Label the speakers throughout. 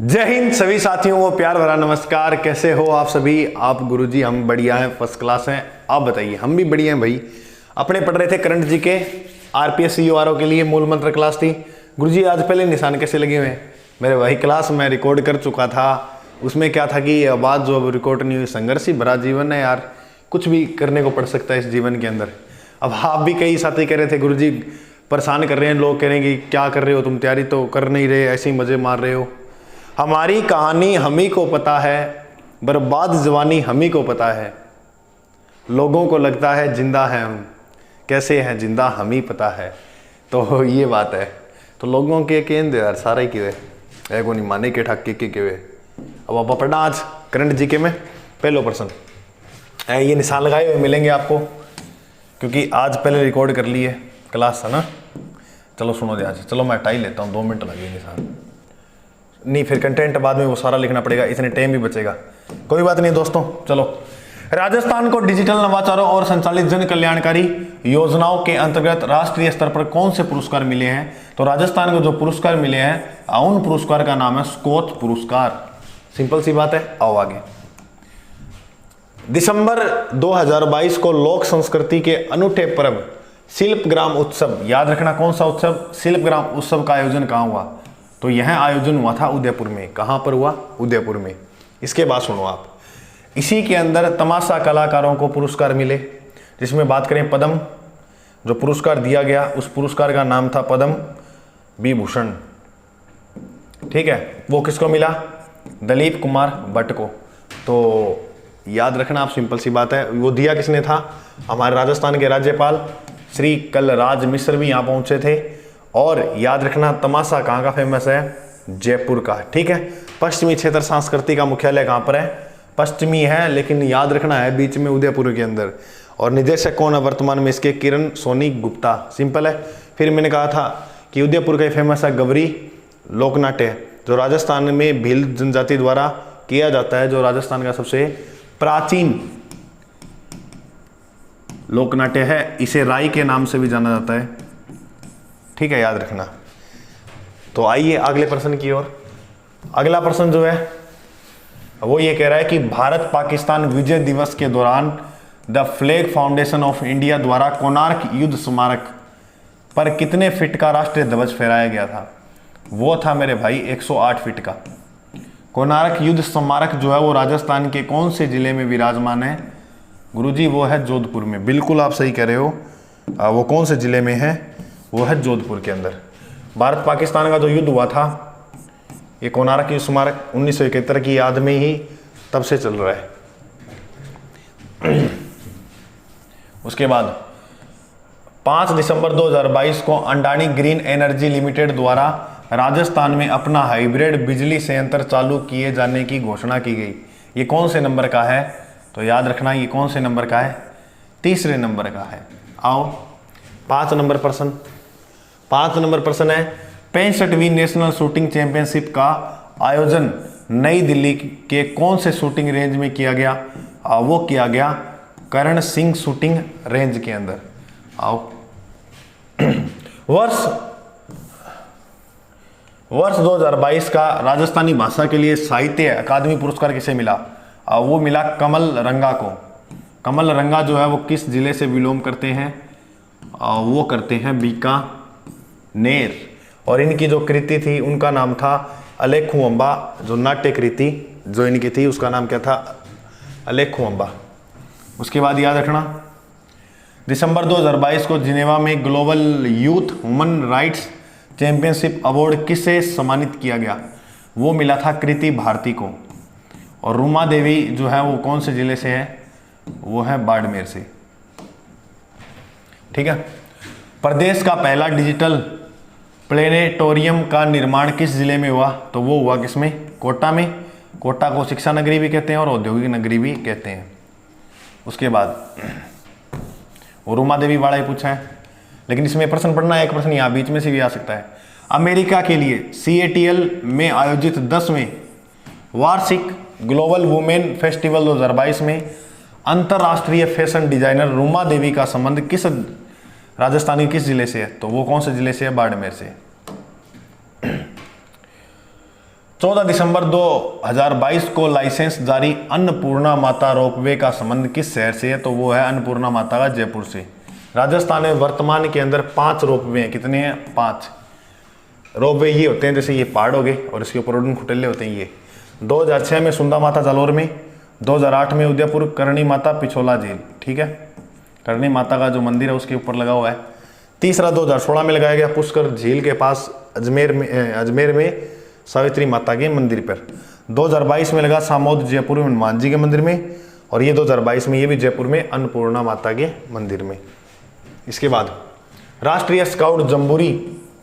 Speaker 1: जय हिंद सभी साथियों को प्यार भरा नमस्कार। कैसे हो आप सभी? आप गुरुजी हम बढ़िया हैं, फर्स्ट क्लास हैं। आप बताइए। हम भी बढ़िया हैं भाई। अपने पढ़ रहे थे करंट जी के आरपीएस सीओआरओ के लिए मूल मंत्र क्लास थी। गुरुजी आज पहले निशान कैसे लगे हुए हैं? मेरे भाई क्लास मैं रिकॉर्ड कर चुका था। उसमें क्या था कि आवाज़ जो अब रिकॉर्ड नहीं हुई। संघर्ष ही भरा जीवन है यार, कुछ भी करने को पड़ सकता है इस जीवन के अंदर। अब आप भी कई साथी कह रहे थे गुरुजी परेशान कर रहे हैं, लोग कह रहे हैं कि क्या कर रहे हो तुम, तैयारी तो कर नहीं रहे, ऐसे ही मजे मार रहे हो। हमारी कहानी हम ही को पता है, बर्बाद जवानी हम ही को पता है। लोगों को लगता है जिंदा है हम, कैसे हैं जिंदा हम ही पता है। तो ये बात है। तो लोगों के केंद्र यार सारे की वे को नहीं माने के ठाके के वे। अब आप पढ़ना आज करंट जीके में पहलो प्रश्न ये निशान लगाए हुए मिलेंगे आपको, क्योंकि आज पहले रिकॉर्ड कर लिए क्लास है ना। चलो सुनो ध्यान से। चलो मैं हटा ही लेता हूँ, 2 मिनट लगे निशान नहीं, फिर कंटेंट बाद में वो सारा लिखना पड़ेगा, इतने टाइम भी बचेगा। कोई बात नहीं दोस्तों। चलो, राजस्थान को डिजिटल नवाचारों और संचालित जन कल्याणकारी योजनाओं के अंतर्गत राष्ट्रीय स्तर पर कौन से पुरस्कार मिले हैं? तो राजस्थान को जो पुरस्कार मिले हैं उन पुरस्कार का नाम है स्कोच पुरस्कार। सिंपल सी बात है। आओ आगे। दिसंबर 2022 को लोक संस्कृति के अनूठे पर्व शिल्पग्राम उत्सव, याद रखना कौन सा उत्सव, शिल्पग्राम उत्सव का आयोजन कहाँ हुआ? तो यह आयोजन हुआ था उदयपुर में। कहां पर हुआ? उदयपुर में। इसके बाद सुनो आप, इसी के अंदर तमाशा कलाकारों को पुरस्कार मिले, जिसमें बात करें पद्म, जो पुरस्कार दिया गया उस पुरस्कार का नाम था पद्म विभूषण। ठीक है, वो किसको मिला? दलीप कुमार भट्ट को। तो याद रखना आप, सिंपल सी बात है। वो दिया किसने था? हमारे राजस्थान के राज्यपाल श्री कलराज मिश्र भी यहाँ पहुंचे थे। और याद रखना तमाशा कहाँ का फेमस है? जयपुर का। ठीक है। पश्चिमी क्षेत्र संस्कृति का मुख्यालय कहाँ पर है? पश्चिमी है, लेकिन याद रखना है बीच में उदयपुर के अंदर। और निदेशक कौन है वर्तमान में इसके? किरण सोनी गुप्ता। सिंपल है। फिर मैंने कहा था कि उदयपुर का फेमस है गवरी लोकनाट्य, जो राजस्थान में भील जनजाति द्वारा किया जाता है, जो राजस्थान का सबसे प्राचीन लोकनाट्य है। इसे राई के नाम से भी जाना जाता है। ठीक है, याद रखना। तो आइए अगले प्रश्न की ओर। अगला प्रश्न जो है वो ये कह रहा है कि भारत पाकिस्तान विजय दिवस के दौरान the flag foundation of India द्वारा कोणार्क युद्ध स्मारक पर कितने फीट का राष्ट्रीय ध्वज फहराया गया था? वो था मेरे भाई 108 फीट का। कोणार्क युद्ध स्मारक जो है वो राजस्थान के कौन से जिले में विराजमान है? गुरुजी वो है जोधपुर में। बिल्कुल आप सही कह रहे हो। वो कौन से जिले में है? वो है जोधपुर के अंदर। भारत पाकिस्तान का जो युद्ध हुआ था, ये कोणार्क युद्ध स्मारक 1971 की याद में ही तब से चल रहा है। उसके बाद 5 दिसंबर 2022 को अंडानी ग्रीन एनर्जी लिमिटेड द्वारा राजस्थान में अपना हाइब्रिड बिजली संयंत्र चालू किए जाने की घोषणा की गई। ये कौन से नंबर का है? तो याद रखना ये कौन से नंबर का है? तीसरे नंबर का है। आओ 5 नंबर प्रश्न। 5 नंबर प्रश्न है 65वीं नेशनल शूटिंग चैंपियनशिप का आयोजन नई दिल्ली के कौन से शूटिंग रेंज में किया गया? वो किया गया करण सिंह शूटिंग रेंज के अंदर। आओ वर्ष 2022 का राजस्थानी भाषा के लिए साहित्य अकादमी पुरस्कार किसे मिला? वो मिला कमल रंगा को। कमल रंगा जो है वो किस जिले से बिलोंग करते हैं? वो करते हैं बीकानेर। और इनकी जो कृति थी उनका नाम था अलेखू अम्बा। जो नाट्य कृति जो इनकी थी उसका नाम क्या था? अलेखू अम्बा। उसके बाद याद रखना दिसंबर 2022 को जिनेवा में global youth human rights championship award किसे सम्मानित किया गया? वो मिला था कृति भारती को। और रूमा देवी जो है वो कौन से जिले से है? वो है बाड़मेर से। ठीक है। प्रदेश का पहला डिजिटल प्लेनेटोरियम का निर्माण किस जिले में हुआ? तो वो हुआ किसमें? कोटा में। कोटा को शिक्षा नगरी भी कहते हैं और औद्योगिक नगरी भी कहते हैं। उसके बाद वो रूमा देवी वाला ही पूछा है, लेकिन इसमें प्रश्न पढ़ना है, एक प्रश्न यहाँ बीच में से भी आ सकता है। अमेरिका के लिए सीएटीएल में आयोजित 10वें वार्षिक ग्लोबल वुमेन फेस्टिवल 2022 में अंतरराष्ट्रीय फैशन डिजाइनर रूमा देवी का संबंध किस राजस्थान के किस जिले से है? तो वो कौन से जिले से है? बाड़मेर से। 14 दिसंबर 2022 को लाइसेंस जारी अन्नपूर्णा माता रोपवे का संबंध किस शहर से है? तो वो है अन्नपूर्णा माता का जयपुर से। राजस्थान में वर्तमान के अंदर 5 रोपवे हैं। कितने हैं? 5 रोपवे ये होते हैं, जैसे ये पहाड़ हो गए और इसके ऊपर उड़न खुटेले होते हैं ये। 2006 में सुंदा माता जालोर में, 2008 में उदयपुर करणी माता पिछोला झील, ठीक है, करणी माता का जो मंदिर है उसके ऊपर लगा हुआ है। तीसरा 2016 में लगाया गया पुष्कर झील के पास अजमेर में सावित्री माता के मंदिर पर। 2022 में लगा सामोद जयपुर में हनुमान जी के मंदिर में, और ये 2022 में ये भी जयपुर में अन्नपूर्णा माता के मंदिर में। इसके बाद राष्ट्रीय स्काउट जम्बूरी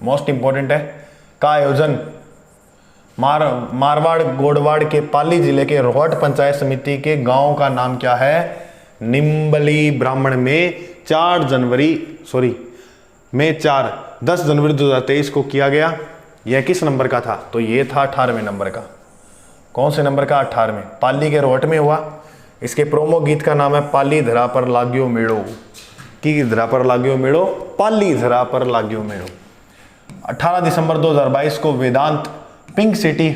Speaker 1: मोस्ट इंपॉर्टेंट है का आयोजन मारवाड़ गोडवाड़ के पाली जिले के रोहट पंचायत समिति के गांव का नाम क्या है? निम्बली ब्राह्मण में 10 जनवरी 2023 को किया गया। यह किस नंबर का था? तो ये था 18वें नंबर का। कौन से नंबर का? 18वें। पाली के रोहट में हुआ। इसके प्रोमो गीत का नाम है पाली धरा पर लाग्यो मेड़ो, की धरा पर लाग्यो मेड़ो, पाली धरा पर लाग्यो मेड़ो। 18 दिसंबर 2022 को वेदांत पिंक सिटी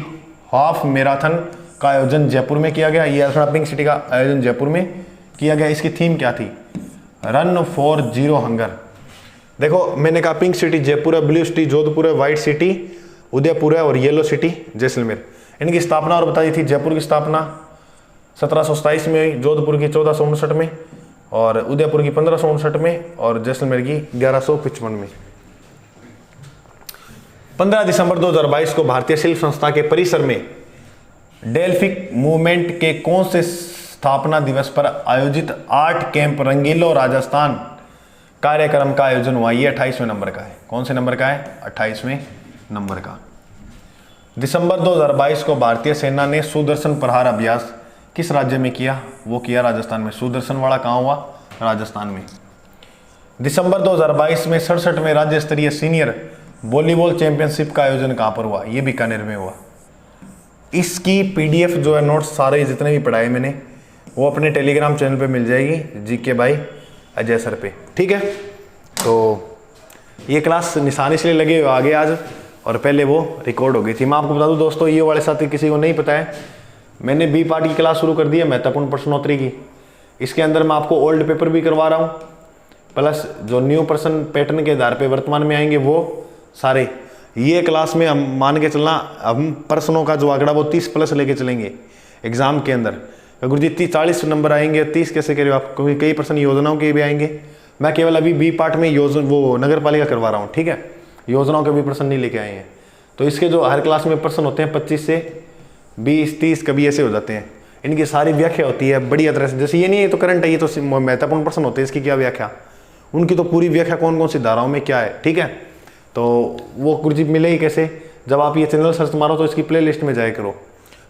Speaker 1: हाफ मैराथन का आयोजन जयपुर में किया गया। ये पिंक सिटी का आयोजन जयपुर में किया गया। इसकी थीम क्या थी? Run for zero hunger. देखो मैंने कहा पिंक सिटी जयपुर है, ब्लू सिटी जोधपुर है, व्हाइट सिटी उदयपुर है और येलो सिटी जैसलमेर। इनकी स्थापना और बताई थी। जयपुर की स्थापना 1727 में हुई, जोधपुर की 1459 में, और उदयपुर की 1559 में, और जैसलमेर की 1155 में। 15 दिसंबर 2022 को भारतीय शिल्प संस्था के परिसर में डेल्फिक मूवमेंट के कौन से स्थापना दिवस पर आयोजित आर्ट कैंप रंगीलो राजस्थान कार्यक्रम का आयोजन हुआ? ये 28वें नंबर का है। कौन से नंबर का है? 28वें नंबर का। दिसंबर 2022 को भारतीय सेना ने सुदर्शन प्रहार अभ्यास किस राज्य में किया? वो किया राजस्थान में। सुदर्शन वाला कहाँ हुआ? राजस्थान में। दिसंबर 2022 में 67वें राज्य स्तरीय सीनियर वॉलीबॉल चैंपियनशिप का आयोजन कहाँ पर हुआ? ये बीकानेर में हुआ। इसकी पीडीएफ जो है नोट्स सारे जितने भी पढ़ाए मैंने वो अपने टेलीग्राम चैनल पे मिल जाएगी, जीके भाई अजय सर पे, ठीक है। तो ये क्लास निशान इसलिए लगे हुए आगे आज, और पहले वो रिकॉर्ड हो गई थी। मैं आपको बता दूं दोस्तों, ये वाले साथी किसी को नहीं पता है, मैंने बी पार्ट की क्लास शुरू कर दी है महत्वपूर्ण प्रश्नोत्तरी की। इसके अंदर मैं आपको ओल्ड पेपर भी करवा रहा हूँ, प्लस जो न्यू प्रश्न पैटर्न के आधार पे वर्तमान में आएंगे वो सारे। ये क्लास में हम मान के चलना, हम प्रश्नों का जो आंकड़ा वो 30+ लेके चलेंगे एग्जाम के अंदर। गुरुजी 40 नंबर आएंगे, 30 कैसे करें आप? क्योंकि कई प्रश्न योजनाओं के भी आएंगे। मैं केवल अभी बी पार्ट में वो नगर पालिका करवा रहा हूँ, ठीक है, योजनाओं के भी प्रश्न नहीं लेके आए हैं। तो इसके जो हर क्लास में प्रश्न होते हैं 25 से 20, 30 कभी ऐसे हो जाते हैं, इनकी सारी व्याख्या होती है बढ़िया तरह से। जैसे ये नहीं है तो करंट है, ये तो महत्वपूर्ण प्रश्न होते हैं, इसकी क्या व्याख्या, उनकी तो पूरी व्याख्या कौन कौन सी धाराओं में क्या है, ठीक है। तो वो गुरुजी मिलेगी कैसे? जब आप ये चैनल सर्च मारो तो इसकी प्लेलिस्ट में जाया करो।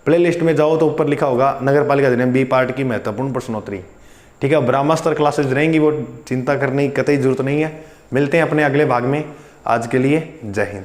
Speaker 1: प्लेलिस्ट में जाओ तो ऊपर लिखा होगा नगर पालिका अधिनियम बी पार्ट की महत्वपूर्ण प्रश्नोत्तरी, ठीक है। ब्रह्मास्त्र क्लासेज रहेंगी, वो चिंता करने की कतई जरूरत नहीं है। मिलते हैं अपने अगले भाग में। आज के लिए जय हिंद।